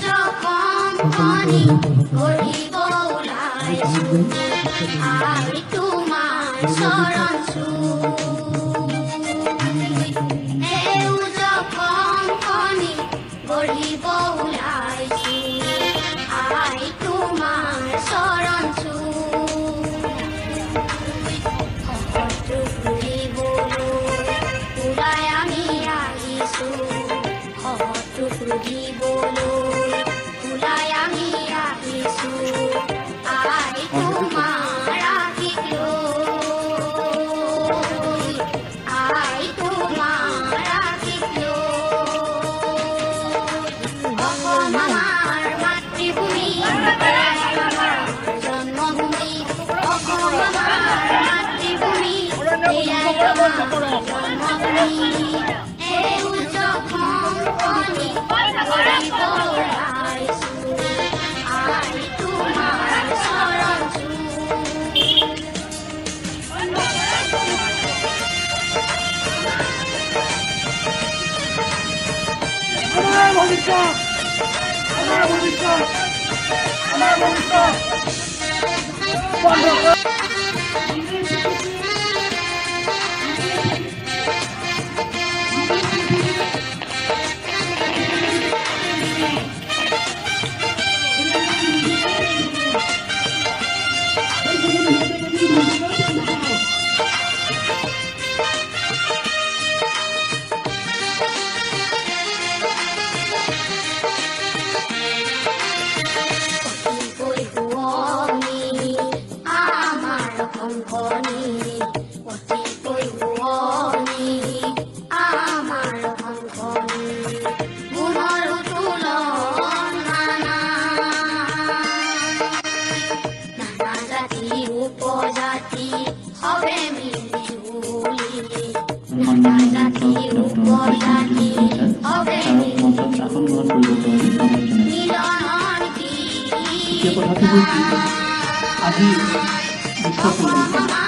যখনই গরিব ওলাইছো আই তোমার শরণ এও যখনই গরিব ওলাইছো আই তোমার শরণ টুকরি বলো ওলাই আমি আহিছো টুকরি বলো ওলাই আমি আহিছো আই তোমার আশিকলো আই তোমার আশিকলো অসম আমার মাতৃভূমি জন্মভূমি অসম আমার মাতৃভূমি জন্মভূমি এও যখনই গরিব ওলাইছো আই তোমার শরণ আমার ভবিষ্যৎ আমার ভবিষ্যৎ আমার ভবিষ্যৎ বন্ধ কর। উপজাতি হবে মিলিজুলি নানা জাতি উপজাতি হবে মিলন কি আজি বিশ্ব